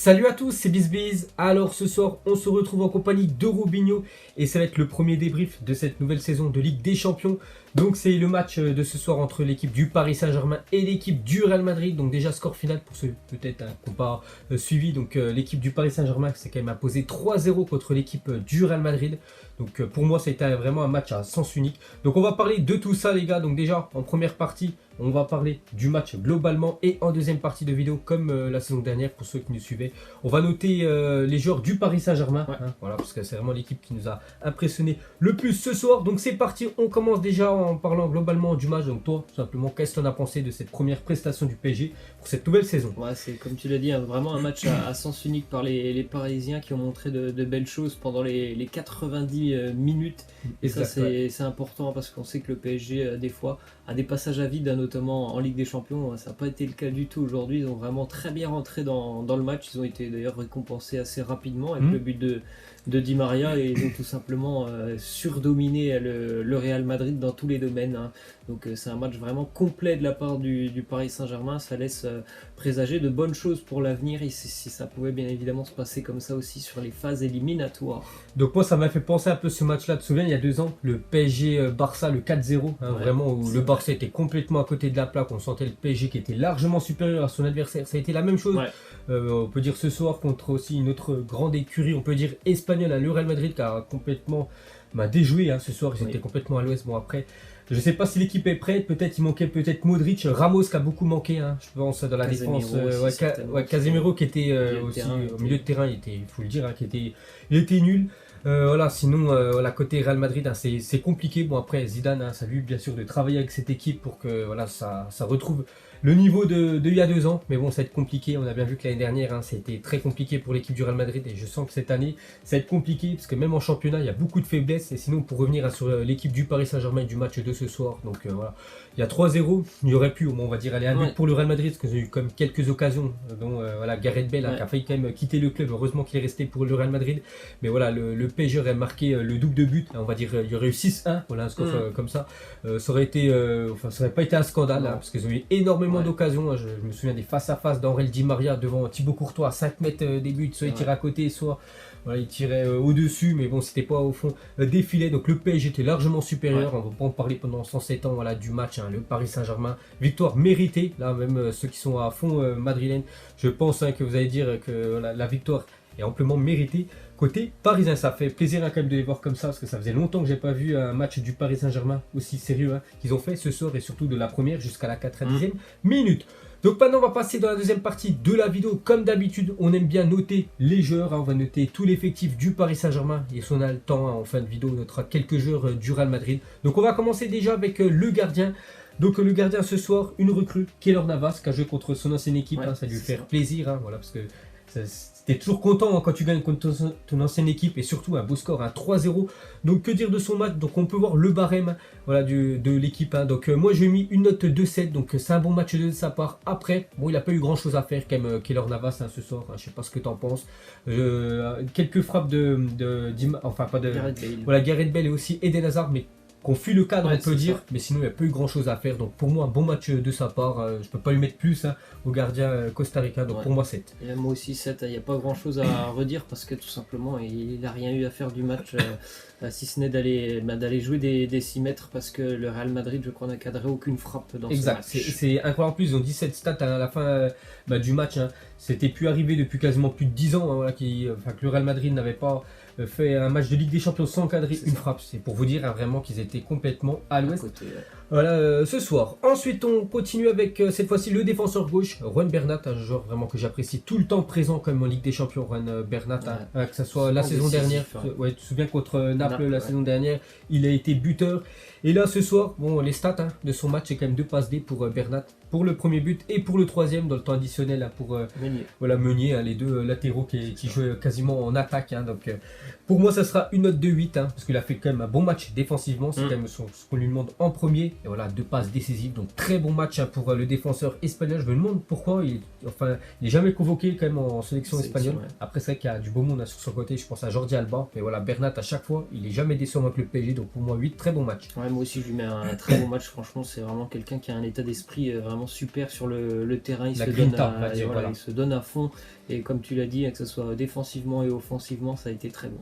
Salut à tous, c'est BizBiz. Alors ce soir, on se retrouve en compagnie de Robinho et ça va être le premier débrief de cette nouvelle saison de Ligue des Champions. Donc c'est le match de ce soir entre l'équipe du Paris Saint-Germain et l'équipe du Real Madrid. Donc déjà score final pour ceux peut-être qui n'ont pas suivi. Donc l'équipe du Paris Saint-Germain s'est quand même imposé 3-0 contre l'équipe du Real Madrid. Donc pour moi ça a été vraiment un match à sens unique. Donc on va parler de tout ça les gars. Donc déjà en première partie, on va parler du match globalement et en deuxième partie de vidéo comme la saison dernière pour ceux qui nous suivaient. On va noter les joueurs du Paris Saint-Germain, voilà, parce que c'est vraiment l'équipe qui nous a impressionné le plus ce soir. Donc c'est parti, on commence déjà en parlant globalement du match. Donc toi, tout simplement, qu'est-ce que tu en as pensé de cette première prestation du PSG pour cette nouvelle saison? Ouais, c'est comme tu l'as dit, vraiment un match à sens unique par les Parisiens qui ont montré de belles choses pendant les 90 minutes. Et exact, ça c'est important parce qu'on sait que le PSG des fois a des passages à vide, notamment en Ligue des Champions. Ça n'a pas été le cas du tout aujourd'hui. Ils ont vraiment très bien rentré dans le match. Ils ont été d'ailleurs récompensés assez rapidement avec le but de Di Maria et ils ont tout simplement surdominé le Real Madrid dans tous les domaines. Donc c'est un match vraiment complet de la part du Paris Saint-Germain. Ça laisse présager de bonnes choses pour l'avenir et si ça pouvait bien évidemment se passer comme ça aussi sur les phases éliminatoires. Donc moi ça m'a fait penser un peu ce match-là. Tu te souviens il y a 2 ans, le PSG-Barça, le 4-0, vraiment où le Barça était complètement à côté de la plaque. On sentait le PSG qui était largement supérieur à son adversaire. Ça a été la même chose. On peut dire ce soir contre aussi une autre grande écurie, on peut dire espagnole, le Real Madrid qui a complètement déjoué ce soir. Ils étaient complètement à l'ouest. Bon après, je ne sais pas si l'équipe est prête, peut-être il manquait peut-être Modric, Ramos qui a beaucoup manqué, je pense, dans la défense. Casemiro qui était aussi au milieu de terrain, il faut le dire, il était nul. Voilà, sinon, côté Real Madrid, c'est compliqué. Bon, après, Zidane, ça lui, bien sûr, de travailler avec cette équipe pour que voilà, ça retrouve le niveau de il y a 2 ans. Mais bon, ça va être compliqué. On a bien vu que l'année dernière, c'était très compliqué pour l'équipe du Real Madrid. Et je sens que cette année, ça va être compliqué parce que même en championnat, il y a beaucoup de faiblesses. Et sinon, pour revenir sur l'équipe du Paris Saint-Germain du match de ce soir, donc voilà, il y a 3-0. Il y aurait pu, on va dire, aller un but pour le Real Madrid parce qu'ils ont eu comme quelques occasions, dont voilà, Gareth Bale qui a failli quand même quitter le club. Heureusement qu'il est resté pour le Real Madrid. Mais voilà, le PSG aurait marqué le double de but. On va dire, il y aurait eu 6-1. Voilà, un score comme ça. Ça aurait été, ça aurait pas été un scandale parce qu'ils ont eu énormément d'occasions. Je me souviens des face-à-face d'Aurel Di Maria devant Thibaut Courtois à 5 mètres des buts. Soit il tirait à côté, soit voilà, il tirait au-dessus. Mais bon, c'était pas au fond des filets. Donc le PSG était largement supérieur. On va pas en parler pendant 107 ans voilà, du match. Le Paris Saint-Germain, victoire méritée. Là, même ceux qui sont à fond madrilènes, je pense que vous allez dire que la victoire est amplement méritée. Côté parisien, ça fait plaisir quand même de les voir comme ça parce que ça faisait longtemps que j'ai pas vu un match du Paris Saint-Germain aussi sérieux qu'ils ont fait ce soir et surtout de la première jusqu'à la 90e minute. Donc maintenant on va passer dans la deuxième partie de la vidéo. Comme d'habitude, on aime bien noter les joueurs. On va noter tout l'effectif du Paris Saint-Germain et si on a le temps en fin de vidéo, on notera quelques joueurs du Real Madrid. Donc on va commencer déjà avec le gardien. Donc le gardien ce soir, une recrue, Keylor Navas, qui a joué contre son ancienne équipe. Ça lui fait plaisir, voilà, parce que t'es toujours content quand tu gagnes contre ton ancienne équipe et surtout un beau score, 3-0. Donc que dire de son match? Donc on peut voir le barème voilà, de l'équipe. Donc moi j'ai mis une note de 7, donc c'est un bon match de sa part. Après, bon il n'a pas eu grand chose à faire quand même Keylor Navas ce soir, je sais pas ce que tu en penses. Quelques frappes Gareth Bale et aussi Eden Hazard, mais qu'on fuit le cadre, on peut dire, mais sinon il n'y a pas eu grand chose à faire. Donc pour moi, un bon match de sa part. Je peux pas lui mettre plus au gardien costaricain. Donc pour moi, 7. Et moi aussi, 7. Il n'y a pas grand chose à redire parce que tout simplement, il n'a rien eu à faire du match, si ce n'est d'aller jouer des 6 mètres parce que le Real Madrid, je crois, n'a cadré aucune frappe dans ce match. C'est incroyable. En plus, ils ont 17 stats à la fin du match. C'était plus arrivé depuis quasiment plus de 10 ans que le Real Madrid n'avait pas fait un match de Ligue des Champions sans cadrer une frappe. C'est pour vous dire vraiment qu'ils étaient complètement à l'ouest. Voilà, ce soir. Ensuite, on continue avec cette fois-ci le défenseur gauche, Juan Bernat, un joueur vraiment que j'apprécie tout le temps présent comme en Ligue des Champions. Juan Bernat, que ce soit la saison dernière, tu te souviens contre Naples la saison dernière, il a été buteur. Et là, ce soir, bon, les stats de son match, c'est quand même 2 passes D pour Bernat, pour le premier but et pour le troisième dans le temps additionnel pour Meunier, les deux latéraux qui jouent quasiment en attaque. Donc pour moi, ça sera une note de 8 parce qu'il a fait quand même un bon match défensivement, c'est quand même ce qu'on lui demande en premier. Et voilà, 2 passes décisives, donc très bon match pour le défenseur espagnol. Je me demande pourquoi il n'est jamais convoqué quand même en sélection espagnole. Après, c'est vrai qu'il y a du beau monde sur son côté, je pense à Jordi Alba. Mais voilà, Bernat à chaque fois, il n'est jamais décevant avec le PSG, donc pour moi 8, très bon match. Moi aussi, je lui mets un très bon match. Franchement, c'est vraiment quelqu'un qui a un état d'esprit vraiment super sur le terrain. Il se donne à fond. Et comme tu l'as dit, que ce soit défensivement et offensivement, ça a été très bon.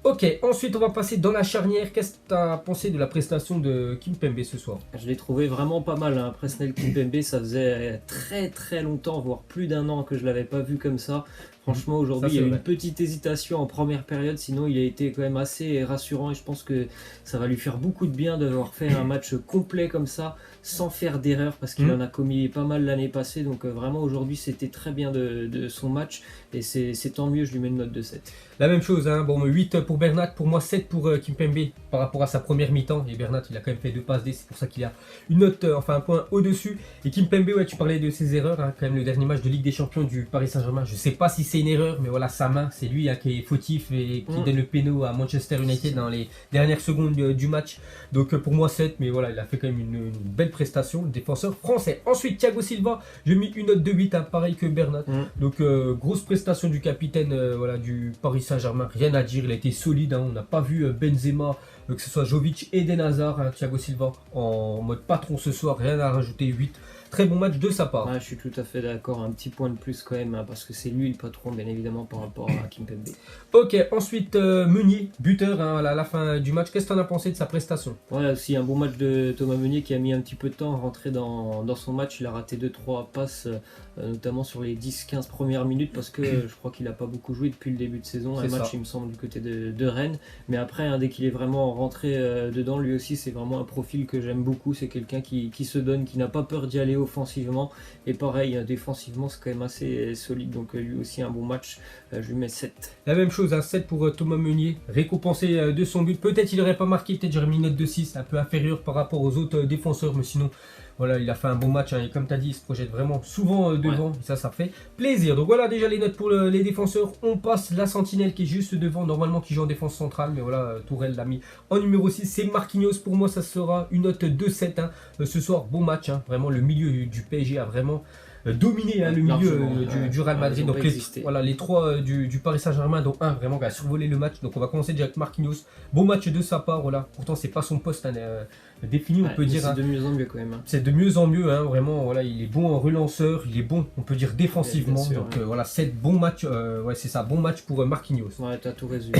Ok, ensuite on va passer dans la charnière. Qu'est-ce que tu as pensé de la prestation de Kimpembe ce soir? Je l'ai trouvé vraiment pas mal, hein. Presnel Kimpembe, ça faisait très très longtemps, voire plus d'1 an que je l'avais pas vu comme ça. Franchement, aujourd'hui, il y a eu une petite hésitation en première période, sinon il a été quand même assez rassurant et je pense que ça va lui faire beaucoup de bien d'avoir fait un match complet comme ça, sans faire d'erreur, parce qu'il en a commis pas mal l'année passée. Donc vraiment, aujourd'hui, c'était très bien de son match et c'est tant mieux, je lui mets une note de 7. La même chose, hein. Bon, 8 pour Bernat, pour moi 7 pour Kimpembe par rapport à sa première mi-temps. Et Bernat, il a quand même fait 2 passes D, c'est pour ça qu'il a une note, enfin un point au-dessus. Et Kimpembe, ouais, tu parlais de ses erreurs, hein. Quand même le dernier match de Ligue des Champions du Paris Saint-Germain. Je sais pas si c'est une erreur, mais voilà, sa main, c'est lui, hein, qui est fautif et qui donne le péno à Manchester United dans les dernières secondes du match. Donc pour moi 7, mais voilà, il a fait quand même une belle prestation, le défenseur français. Ensuite, Thiago Silva, j'ai mis une note de 8, hein, pareil que Bernat. Donc grosse prestation du capitaine voilà, du Paris Saint-Germain, rien à dire, il a été solide, hein. On n'a pas vu Benzema, que ce soit Jovic et Eden Hazard, hein. Thiago Silva en mode patron ce soir, rien à rajouter, 8. Très bon match de sa part. Ouais, je suis tout à fait d'accord, un petit point de plus quand même, hein, parce que c'est lui le patron bien évidemment par rapport à Kimpembe. Ok, ensuite Meunier, buteur, hein, à la fin du match, qu'est-ce que tu en as pensé de sa prestation? Voilà, aussi un bon match de Thomas Meunier qui a mis un petit peu de temps à rentrer dans son match. Il a raté 2-3 passes, notamment sur les 10-15 premières minutes, parce que je crois qu'il n'a pas beaucoup joué depuis le début de saison. Un match, il me semble, du côté de Rennes. Mais après, hein, dès qu'il est vraiment rentré dedans, lui aussi, c'est vraiment un profil que j'aime beaucoup. C'est quelqu'un qui se donne, qui n'a pas peur d'y aller offensivement. Et pareil, défensivement, c'est quand même assez solide. Donc lui aussi, un bon match. Je lui mets 7. La même chose, un 7 pour Thomas Meunier, récompensé de son but. Peut-être il n'aurait pas marqué, peut-être j'aurais mis une note de 6, un peu inférieure par rapport aux autres défenseurs, mais sinon, voilà, il a fait un bon match, hein, et comme tu as dit, il se projette vraiment souvent devant, et ça fait plaisir. Donc voilà déjà les notes pour les défenseurs. On passe la sentinelle qui est juste devant, normalement qui joue en défense centrale, mais voilà, Tourelle l'a mis en numéro 6, c'est Marquinhos. Pour moi, ça sera une note de 7, hein. Ce soir, bon match, hein, vraiment le milieu du PSG a vraiment dominé, hein, le milieu du Real Madrid. Donc les 3 du Paris Saint-Germain, dont un vraiment qui a survolé le match. Donc on va commencer déjà avec Marquinhos. Bon match de sa part, voilà. Pourtant c'est pas son poste, hein, défini, on peut dire. C'est de mieux en mieux quand même. Hein. C'est de mieux en mieux, hein, vraiment. Voilà, il est bon en relanceur, il est bon, on peut dire défensivement. Sûr, donc voilà, 7 bons matchs. Ouais, c'est ça, bon match pour Marquinhos. Ouais, t'as tout résumé.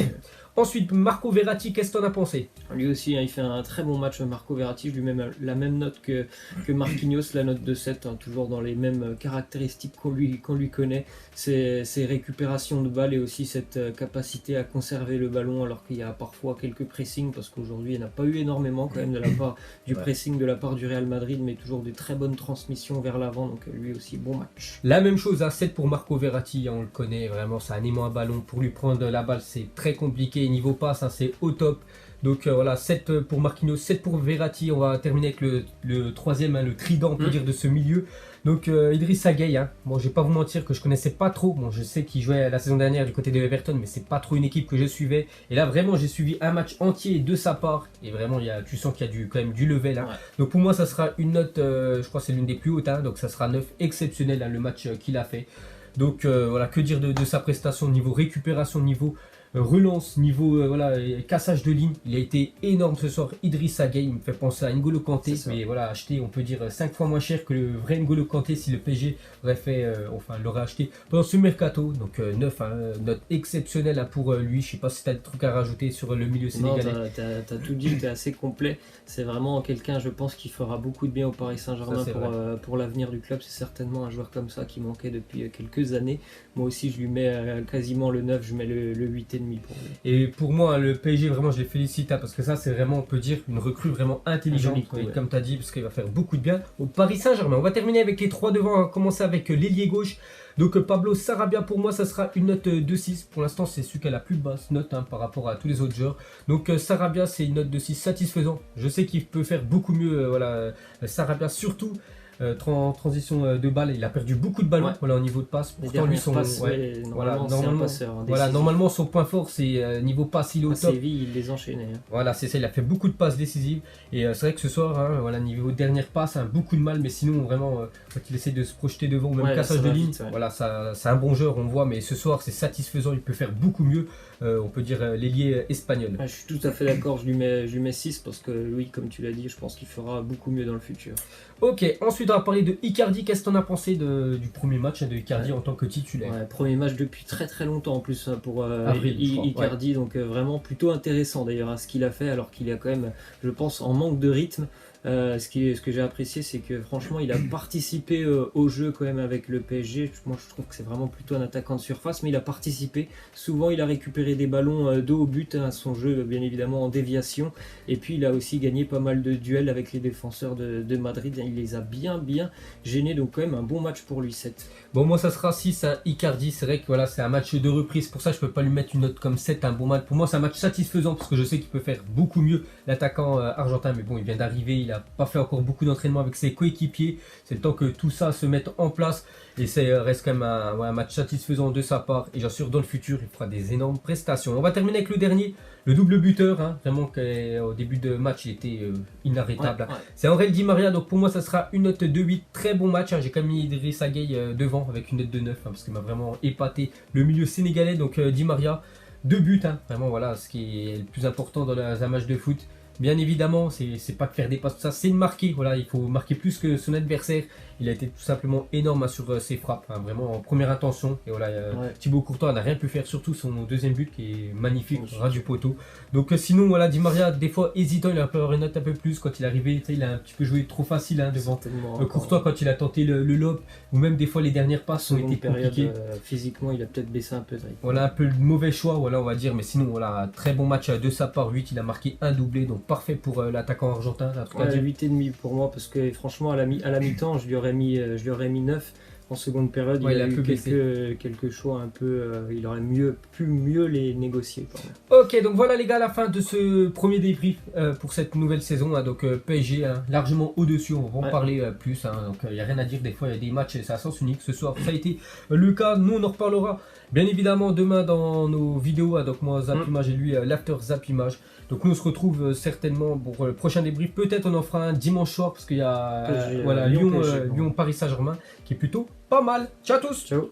Ensuite, Marco Verratti, qu'est-ce que t'en as pensé? Lui aussi, hein, il fait un très bon match, Marco Verratti. Je lui mets la même note que Marquinhos, la note de 7, hein, toujours dans les mêmes caractéristiques qu'on lui connaît. Ses récupérations de balles et aussi cette capacité à conserver le ballon alors qu'il y a parfois quelques pressings, parce qu'aujourd'hui, il n'y en a pas eu énormément quand même de la part du pressing de la part du Real Madrid, mais toujours des très bonnes transmissions vers l'avant. Donc lui aussi, bon match. La même chose à 7 pour Marco Verratti, on le connaît vraiment, c'est un aimant à ballon. Pour lui prendre la balle, c'est très compliqué. Niveau passe, hein, c'est au top. Donc voilà, 7 pour Marquinhos, 7 pour Verratti. On va terminer avec le troisième, hein, le trident, on peut dire, de ce milieu. Donc Idrissa Gueye, hein. Bon, je vais pas vous mentir que je connaissais pas trop. Bon, je sais qu'il jouait la saison dernière du côté de Everton, mais c'est pas trop une équipe que je suivais. Et là, vraiment, j'ai suivi un match entier de sa part. Et vraiment, tu sens qu'il y a quand même du level, hein. Ouais. Donc pour moi, ça sera une note, je crois que c'est l'une des plus hautes, hein. Donc ça sera 9, exceptionnel, hein, le match qu'il a fait. Donc voilà, que dire de sa prestation niveau récupération, niveau relance, niveau voilà, cassage de ligne. Il a été énorme ce soir. Idrissa Gueye, il me fait penser à N'Golo Kanté, mais voilà, acheté, on peut dire 5 fois moins cher que le vrai N'Golo Kanté si le PSG aurait fait, l'aurait acheté pendant ce mercato. Donc 9, hein, note exceptionnelle, hein, pour lui. Je sais pas si tu as des trucs à rajouter sur le milieu sénégalais. Non, t'as tout dit, t'es assez complet. C'est vraiment quelqu'un, je pense, qui fera beaucoup de bien au Paris Saint-Germain pour l'avenir du club. C'est certainement un joueur comme ça qui manquait depuis quelques années. Moi aussi, je lui mets quasiment le 9, je mets le 8,5 pour lui. Et pour moi, le PSG, vraiment, je les félicite, hein, parce que ça, c'est vraiment, on peut dire, une recrue vraiment intelligente, comme tu as dit, parce qu'il va faire beaucoup de bien au Paris Saint-Germain. On va terminer avec les 3 devant, on va commencer avec l'ailier gauche. Donc Pablo Sarabia, pour moi, ça sera une note de 6. Pour l'instant, c'est celui qui a la plus basse note, hein, par rapport à tous les autres joueurs. Donc Sarabia, c'est une note de 6 satisfaisant. Je sais qu'il peut faire beaucoup mieux, voilà, Sarabia, surtout transition de balle, il a perdu beaucoup de ballons, voilà, au niveau de passe. Pourtant lui normalement son point fort c'est niveau passe, il est au top. Séville, il les enchaînait. Hein. Voilà, c'est ça, il a fait beaucoup de passes décisives et c'est vrai que ce soir, hein, voilà, niveau dernière passe, hein, beaucoup de mal, mais sinon vraiment quand il essaie de se projeter devant ou même cassage de ligne, vite, voilà, ça, c'est un bon joueur, on voit, mais ce soir c'est satisfaisant, il peut faire beaucoup mieux. On peut dire l'ailier espagnol. Je suis tout à fait d'accord, je lui mets 6 parce que lui, comme tu l'as dit, je pense qu'il fera beaucoup mieux dans le futur. Ok, ensuite Ensuite, on va parler de Icardi. Qu'est-ce que tu en as pensé du premier match de Icardi en tant que titulaire? Premier match depuis très longtemps en plus pour Avril, Icardi, donc vraiment plutôt intéressant d'ailleurs à ce qu'il a fait, alors qu'il est quand même, je pense, en manque de rythme. Ce que j'ai apprécié, c'est que franchement il a participé au jeu quand même avec le PSG. Moi je trouve que c'est vraiment plutôt un attaquant de surface, mais il a participé. Souvent il a récupéré des ballons dos au but, son jeu bien évidemment en déviation. Et puis il a aussi gagné pas mal de duels avec les défenseurs de Madrid. Il les a bien gênés, donc quand même un bon match pour lui 7. Bon, moi ça sera 6 à Icardi. C'est vrai que voilà, c'est un match de reprise. Pour ça, je peux pas lui mettre une note comme 7, un bon match. Pour moi, c'est un match satisfaisant parce que je sais qu'il peut faire beaucoup mieux, l'attaquant argentin. Mais bon, il vient d'arriver, il a pas fait encore beaucoup d'entraînement avec ses coéquipiers. C'est le temps que tout ça se mette en place. Et ça reste quand même un match satisfaisant de sa part. Et j'assure, dans le futur, il fera des énormes prestations. On va terminer avec le dernier, le double buteur. Vraiment, au début de match, il était inarrêtable. C'est Angel Di Maria. Donc pour moi, ça sera une note de 8. Très bon match. J'ai quand même mis Idrissa Gueye devant avec une note de 9. Parce qu'il m'a vraiment épaté. Le milieu sénégalais, donc Di Maria. 2 buts. Vraiment, voilà, ce qui est le plus important dans un match de foot. Bien évidemment, c'est pas de faire des passes, tout ça, c'est de marquer. Voilà, il faut marquer plus que son adversaire. Il a été tout simplement énorme sur ses frappes, vraiment en première intention. Et voilà, Thibaut Courtois n'a rien pu faire, surtout son deuxième but qui est magnifique, ras du poteau. Donc sinon, voilà, Di Maria, des fois hésitant, il a pu avoir une note un peu plus. Quand il est arrivé, il a un petit peu joué trop facile devant Courtois quand il a tenté le lob, ou même des fois les dernières passes ont été compliquées. Physiquement, il a peut-être baissé un peu. Voilà, un peu de mauvais choix, voilà, on va dire. Mais sinon, voilà, très bon match de sa part, 8. Il a marqué un doublé, donc parfait pour l'attaquant argentin. 8,5 pour moi, parce que franchement, à la mi-temps, je lui aurais mis 9. En seconde période, il a eu quelques choix un peu. Il aurait pu mieux les négocier. Ok, donc voilà les gars, la fin de ce premier débrief pour cette nouvelle saison. Donc PSG largement au-dessus, on va en parler plus. Donc il n'y a rien à dire, des fois il y a des matchs, c'est à sens unique. Ce soir, ça a été le cas. Nous, on en reparlera bien évidemment demain dans nos vidéos. Donc moi, Zap Image et lui, l'After Zap Image. Donc nous on se retrouve certainement pour le prochain débrief. Peut-être on en fera un dimanche soir parce qu'il y a Lyon Paris Saint-Germain qui est plutôt pas mal. Ciao à tous. Ciao.